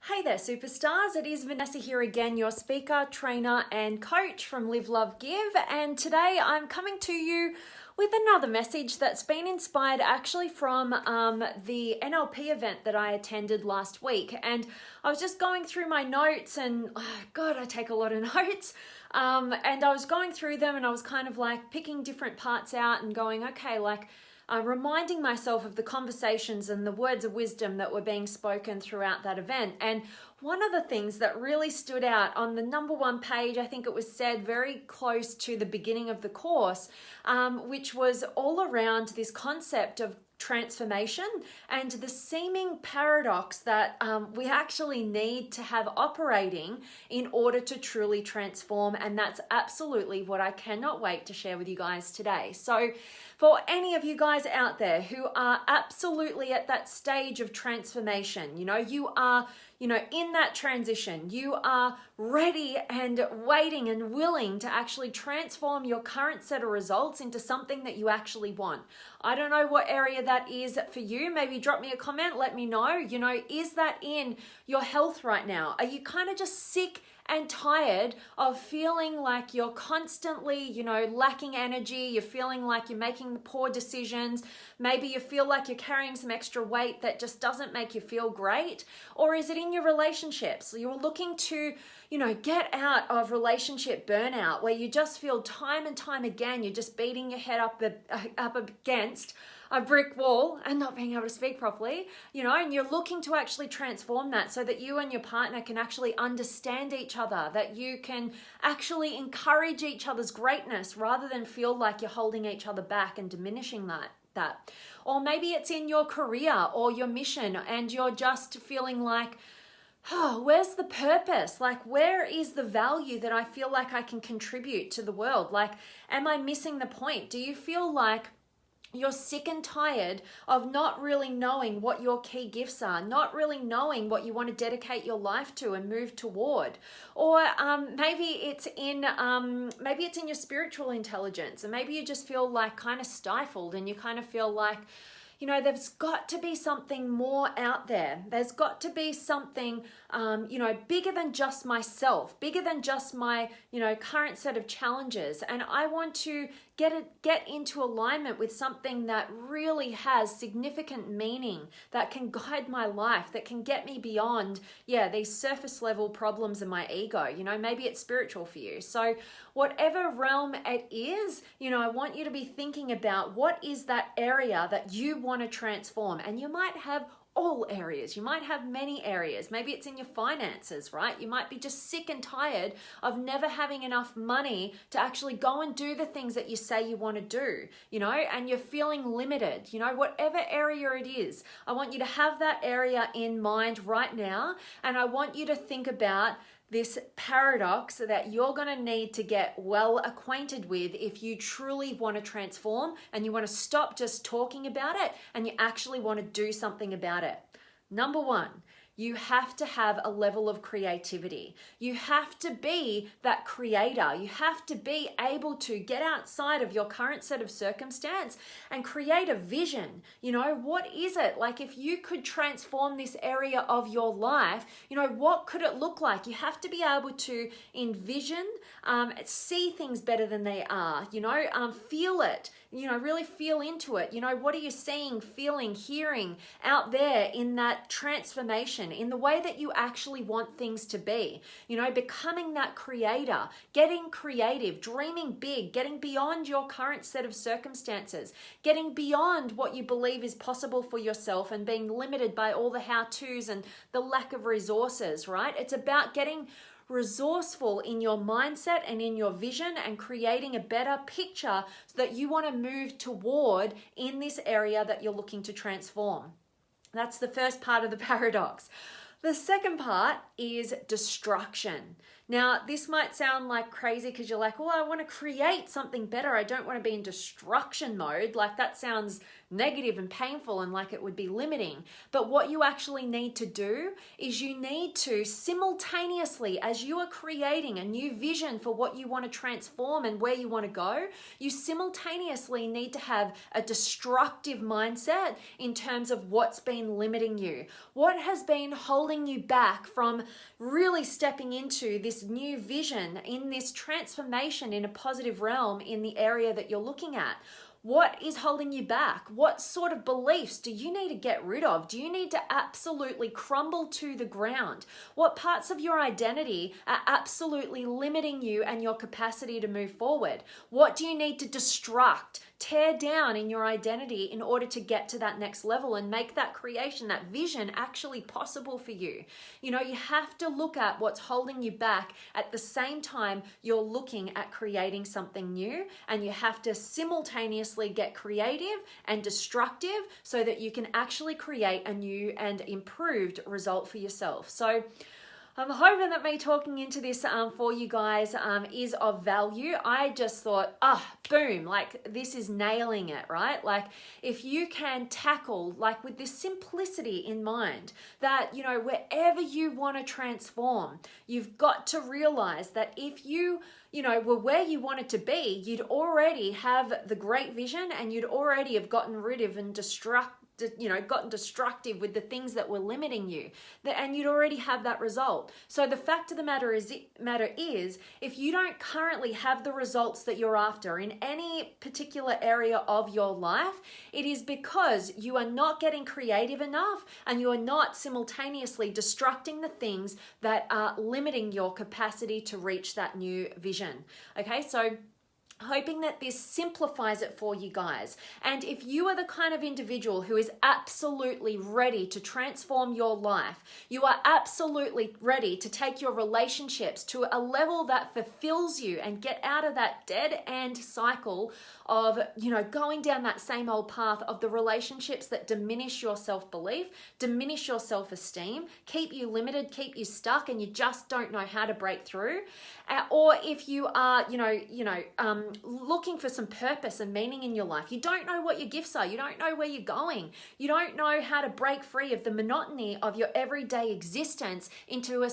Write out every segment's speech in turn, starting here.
Hey there, superstars. It is Vanessa here again, your speaker, trainer, and coach from Live, Love, Give. And today I'm coming to you with another message that's been inspired actually from the NLP event that I attended last week. And I was just going through my notes and, God, I take a lot of notes. And I was going through them and I was kind of like picking different parts out and going, okay, reminding myself of the conversations and the words of wisdom that were being spoken throughout that event. And one of the things that really stood out on the number one page, I think it was said very close to the beginning of the course, which was all around this concept of transformation and the seeming paradox that we actually need to have operating in order to truly transform. And that's absolutely what I cannot wait to share with you guys today. So for any of you guys out there who are absolutely at that stage of transformation, you are in that transition, you are ready and waiting and willing to actually transform your current set of results into something that you actually want. I don't know what area that is for you. Maybe drop me a comment, let me know. Is that in your health right now? Are you kind of just sick and tired of feeling like you're constantly, lacking energy? You're feeling like you're making poor decisions. Maybe you feel like you're carrying some extra weight that just doesn't make you feel great. Or is it in your relationships? You're looking to, get out of relationship burnout where you just feel time and time again, you're just beating your head up against a brick wall and not being able to speak properly, and you're looking to actually transform that so that you and your partner can actually understand each other, that you can actually encourage each other's greatness rather than feel like you're holding each other back and diminishing that. Or maybe it's in your career or your mission and you're just feeling like, where's the purpose? Where is the value that I feel like I can contribute to the world? Am I missing the point? Do you feel like you're sick and tired of not really knowing what your key gifts are, not really knowing what you want to dedicate your life to and move toward? Or maybe it's in your spiritual intelligence, and maybe you just feel like kind of stifled, and you kind of feel like, there's got to be something more out there. There's got to be something, bigger than just myself, bigger than just my, current set of challenges. And I want to get into alignment with something that really has significant meaning, that can guide my life, that can get me beyond, these surface level problems in my ego. Maybe it's spiritual for you. So whatever realm it is, I want you to be thinking about what is that area that you want to transform. And you might have all areas. You might have many areas. Maybe it's in your finances, right? You might be just sick and tired of never having enough money to actually go and do the things that you say you want to do, and you're feeling limited, whatever area it is. I want you to have that area in mind right now. And I want you to think about this paradox that you're going to need to get well acquainted with if you truly want to transform and you want to stop just talking about it and you actually want to do something about it. Number one, you have to have a level of creativity. You have to be that creator. You have to be able to get outside of your current set of circumstance and create a vision. What is it? If you could transform this area of your life, what could it look like? You have to be able to envision, see things better than they are, feel it, really feel into it. What are you seeing, feeling, hearing out there in that transformation, in the way that you actually want things to be, becoming that creator, getting creative, dreaming big, getting beyond your current set of circumstances, getting beyond what you believe is possible for yourself and being limited by all the how-tos and the lack of resources, right? It's about getting resourceful in your mindset and in your vision and creating a better picture so that you want to move toward in this area that you're looking to transform. That's the first part of the paradox. The second part is destruction. Now, this might sound like crazy because you're like, well, I want to create something better. I don't want to be in destruction mode. Like that sounds negative and painful and like it would be limiting. But what you actually need to do is you need to simultaneously, as you are creating a new vision for what you want to transform and where you want to go, you simultaneously need to have a destructive mindset in terms of what's been limiting you. What has been holding you back from really stepping into this new vision, in this transformation in a positive realm in the area that you're looking at? What is holding you back? What sort of beliefs do you need to get rid of? Do you need to absolutely crumble to the ground? What parts of your identity are absolutely limiting you and your capacity to move forward? What do you need to destruct, tear down in your identity in order to get to that next level and make that creation, that vision actually possible for you? You know, you have to look at what's holding you back at the same time you're looking at creating something new, and you have to simultaneously get creative and destructive so that you can actually create a new and improved result for yourself. So I'm hoping that me talking into this for you guys is of value. I just thought, boom, like this is nailing it, right? Like if you can tackle, like with this simplicity in mind, that, you know, wherever you want to transform, you've got to realize that if you were where you wanted to be, you'd already have the great vision and you'd already have gotten rid of and gotten destructive with the things that were limiting you, and you'd already have that result. So the fact of the matter is, if you don't currently have the results that you're after in any particular area of your life, it is because you are not getting creative enough and you are not simultaneously destructing the things that are limiting your capacity to reach that new vision. Okay, so hoping that this simplifies it for you guys. And if you are the kind of individual who is absolutely ready to transform your life, you are absolutely ready to take your relationships to a level that fulfills you and get out of that dead end cycle of, going down that same old path of the relationships that diminish your self-belief, diminish your self-esteem, keep you limited, keep you stuck, and you just don't know how to break through. Or if you are, looking for some purpose and meaning in your life, you don't know what your gifts are, you don't know where you're going, you don't know how to break free of the monotony of your everyday existence into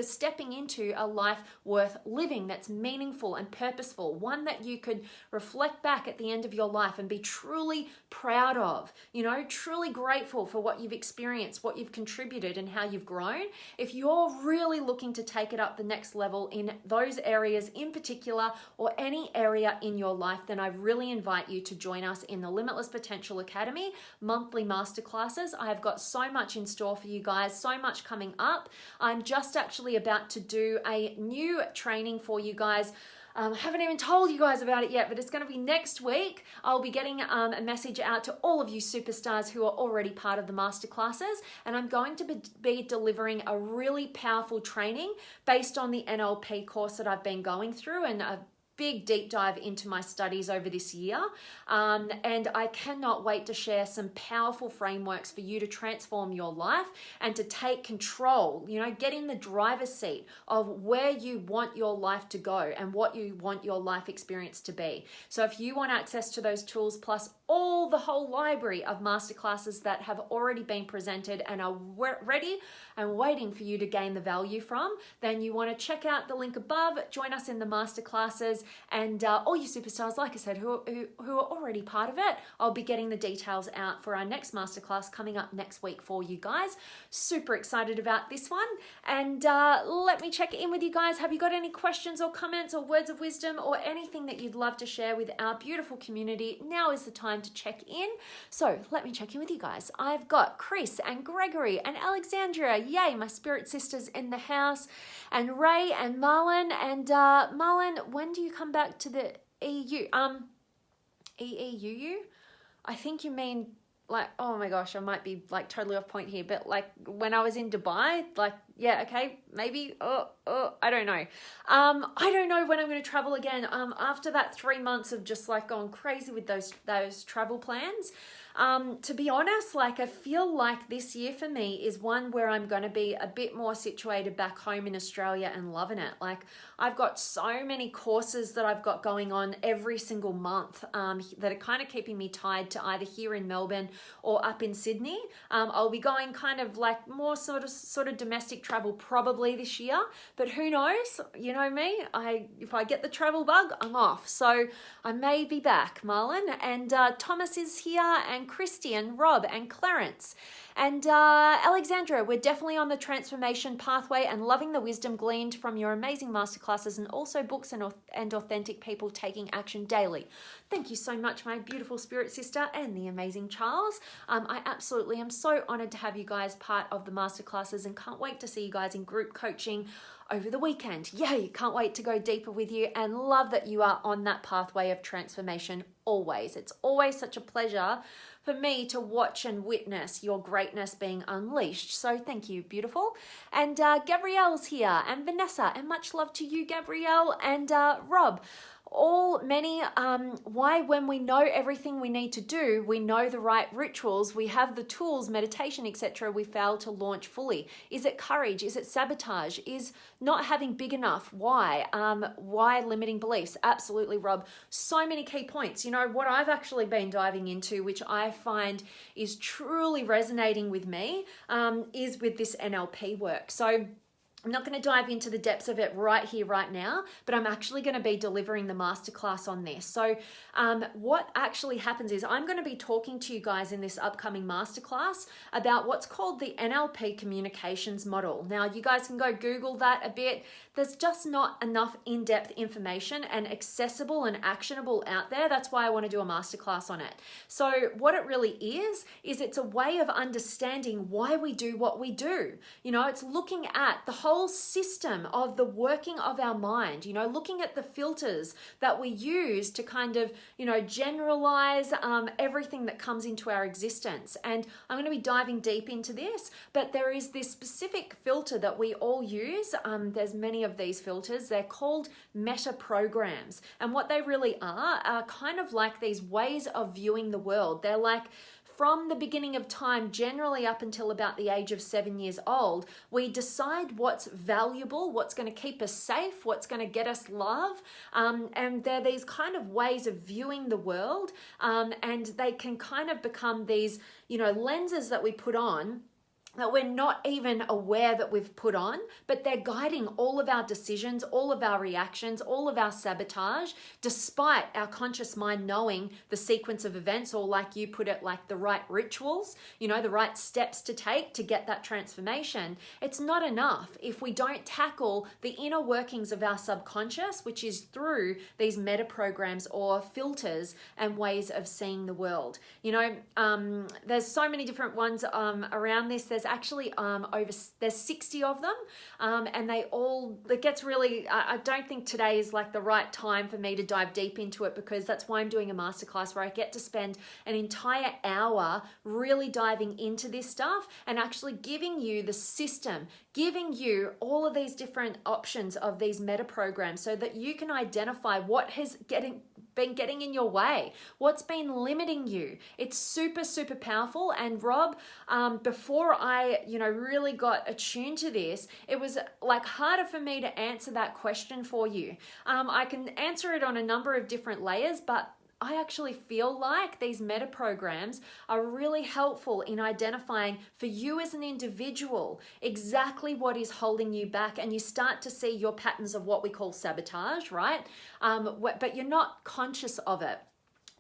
stepping into a life worth living that's meaningful and purposeful, one that you could reflect back at the end of your life and be truly proud of, truly grateful for what you've experienced, what you've contributed, and how you've grown. If you're really looking to take it up the next level in those areas in particular, or any area in your life, then I really invite you to join us in the Limitless Potential Academy monthly masterclasses. I've got so much in store for you guys, so much coming up. I'm just actually about to do a new training for you guys. I haven't even told you guys about it yet, but it's going to be next week. I'll be getting a message out to all of you superstars who are already part of the masterclasses, and I'm going to be delivering a really powerful training based on the NLP course that I've been going through, and a big deep dive into my studies over this year. And I cannot wait to share some powerful frameworks for you to transform your life and to take control, get in the driver's seat of where you want your life to go and what you want your life experience to be. So if you want access to those tools, plus the whole library of masterclasses that have already been presented and are ready and waiting for you to gain the value from, then you want to check out the link above, join us in the masterclasses, and all you superstars, like I said, who are already part of it, I'll be getting the details out for our next masterclass coming up next week for you guys. Super excited about this one, and let me check in with you guys. Have you got any questions or comments or words of wisdom or anything that you'd love to share with our beautiful community? Now is the time to check in. So let me check in with you guys. I've got Chris and Gregory and Alexandria, yay, my spirit sisters in the house, and Ray and Marlon. And Marlon, when do you come back to the EU? EEUU? I think you mean, like, oh my gosh, I might be like totally off point here, but like when I was in Dubai, like Yeah, okay, maybe. I don't know. I don't know when I'm going to travel again. After that 3 months of just like going crazy with those travel plans. To be honest, like I feel like this year for me is one where I'm going to be a bit more situated back home in Australia and loving it. Like I've got so many courses that I've got going on every single month that are kind of keeping me tied to either here in Melbourne or up in Sydney. I'll be going kind of like more sort of domestic travel probably this year, but who knows? You know me, if I get the travel bug, I'm off. So I may be back, Marlon, and Thomas is here, and Christy and Rob and Clarence and Alexandra. We're definitely on the transformation pathway and loving the wisdom gleaned from your amazing masterclasses and also books and authentic people taking action daily. Thank you so much, my beautiful spirit sister and the amazing Charles. I absolutely am so honored to have you guys part of the masterclasses and can't wait to see you guys in group coaching over the weekend. Yay, can't wait to go deeper with you and love that you are on that pathway of transformation always. It's always such a pleasure for me to watch and witness your greatness being unleashed. So thank you, beautiful. And Gabrielle's here, and Vanessa, and much love to you, Gabrielle, and Rob. Why when we know everything we need to do, we know the right rituals, we have the tools, meditation, etc., we fail to launch fully? Is it courage? Is it sabotage? Is not having big enough? Why? Why limiting beliefs? Absolutely, Rob. So many key points. You know, what I've actually been diving into, which I find is truly resonating with me, is with this NLP work. So I'm not going to dive into the depths of it right here, right now, but I'm actually going to be delivering the masterclass on this. So what actually happens is I'm going to be talking to you guys in this upcoming masterclass about what's called the NLP communications model. Now, you guys can go Google that a bit. There's just not enough in-depth information and accessible and actionable out there. That's why I want to do a masterclass on it. So what it really is it's a way of understanding why we do what we do. You know, it's looking at the whole system of the working of our mind, you know, looking at the filters that we use to kind of, you know, generalize everything that comes into our existence. And I'm going to be diving deep into this, but there is this specific filter that we all use. There's many of these filters. They're called meta programs. And what they really are kind of like these ways of viewing the world. They're like, from the beginning of time, generally up until about the age of 7 years old, we decide what's valuable, what's going to keep us safe, what's going to get us love. And they're these kind of ways of viewing the world. And they can kind of become these, you know, lenses that we put on that we're not even aware that we've put on, but they're guiding all of our decisions, all of our reactions, all of our sabotage, despite our conscious mind knowing the sequence of events, or like you put it, like the right rituals, you know, the right steps to take to get that transformation. It's not enough if we don't tackle the inner workings of our subconscious, which is through these meta programs or filters and ways of seeing the world. You know, there's so many different ones around this. There's actually there's 60 of them, and it gets really, I don't think today is like the right time for me to dive deep into it, because that's why I'm doing a masterclass where I get to spend an entire hour really diving into this stuff and actually giving you the system, giving you all of these different options of these meta programs so that you can identify what has been getting in your way, what's been limiting you. It's super, super powerful. And Rob, before I, you know, really got attuned to this, it was like harder for me to answer that question for you. I can answer it on a number of different layers, but I actually feel like these meta programs are really helpful in identifying for you as an individual exactly what is holding you back, and you start to see your patterns of what we call sabotage, right? But you're not conscious of it.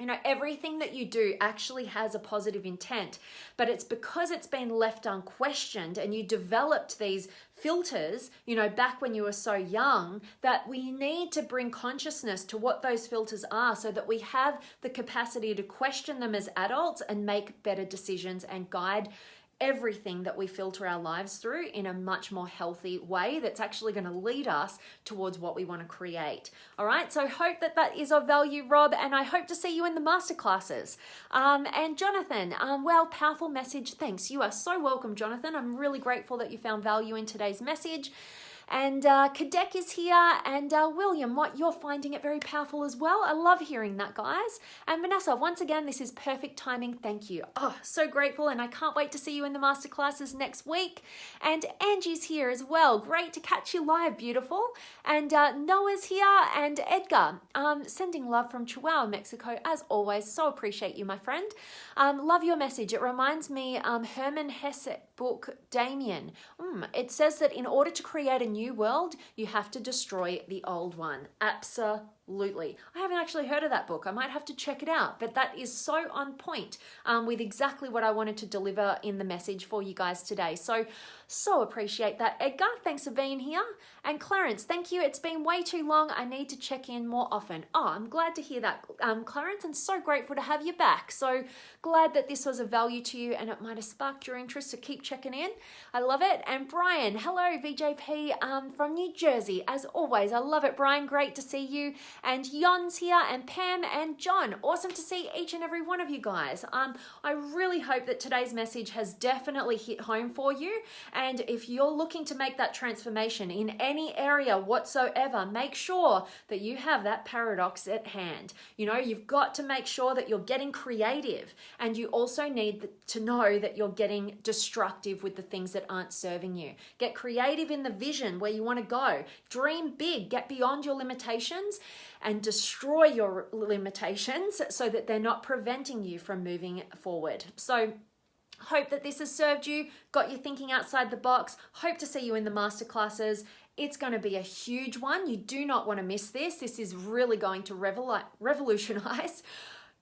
You know, everything that you do actually has a positive intent, but it's because it's been left unquestioned and you developed these filters, you know, back when you were so young, that we need to bring consciousness to what those filters are so that we have the capacity to question them as adults and make better decisions and guide everything that we filter our lives through in a much more healthy way that's actually going to lead us towards what we want to create. All right, so hope that that is of value, Rob, and I hope to see you in the masterclasses. And Jonathan, well, powerful message. Thanks. You are so welcome, Jonathan. I'm really grateful that you found value in today's message. And Kadek is here, and William, what you're finding it very powerful as well. I love hearing that, guys. And Vanessa, once again, this is perfect timing. Thank you. Oh, so grateful, and I can't wait to see you in the masterclasses next week. And Angie's here as well. Great to catch you live, beautiful. And Noah's here, and Edgar, sending love from Chihuahua, Mexico, as always. So appreciate you, my friend. Love your message. It reminds me, Herman Hesse book, Damien. It says that in order to create a new world, you have to destroy the old one. Absolutely. I haven't actually heard of that book. I might have to check it out, but that is so on point with exactly what I wanted to deliver in the message for you guys today. So appreciate that, Edgar. Thanks for being here. And Clarence, thank you. It's been way too long. I need to check in more often. Oh, I'm glad to hear that, Clarence, and so grateful to have you back. So glad that this was of value to you and it might have sparked your interest to keep checking in. I love it. And Brian, hello, VJP from New Jersey. As always, I love it, Brian. Great to see you. And Yon's here, and Pam and John. Awesome to see each and every one of you guys. I really hope that today's message has definitely hit home for you. And if you're looking to make that transformation in any area whatsoever, make sure that you have that paradox at hand. You know, you've got to make sure that you're getting creative, and you also need to know that you're getting destructive with the things that aren't serving you. Get creative in the vision where you want to go. Dream big, get beyond your limitations and destroy your limitations so that they're not preventing you from moving forward. So hope that this has served you, got you thinking outside the box. Hope to see you in the masterclasses. It's going to be a huge one. You do not want to miss this. This is really going to revolutionize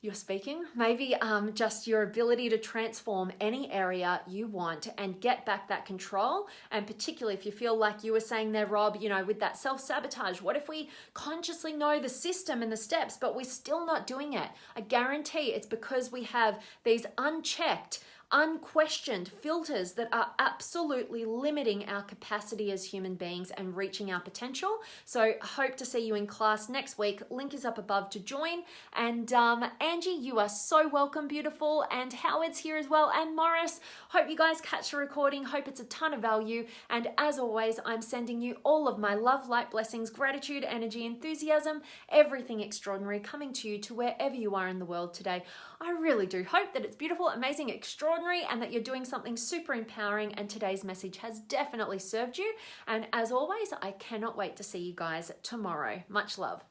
your speaking, maybe just your ability to transform any area you want and get back that control. And particularly if you feel like you were saying there, Rob, you know, with that self-sabotage, what if we consciously know the system and the steps, but we're still not doing it? I guarantee it's because we have these unchecked, unquestioned filters that are absolutely limiting our capacity as human beings and reaching our potential. So I hope to see you in class next week. Link is up above to join. And Angie, you are so welcome, beautiful. And Howard's here as well. And Morris, hope you guys catch the recording. Hope it's a ton of value. And as always, I'm sending you all of my love, light, blessings, gratitude, energy, enthusiasm, everything extraordinary coming to you to wherever you are in the world today. I really do hope that it's beautiful, amazing, extraordinary, and that you're doing something super empowering, and today's message has definitely served you. And as always, I cannot wait to see you guys tomorrow. Much love.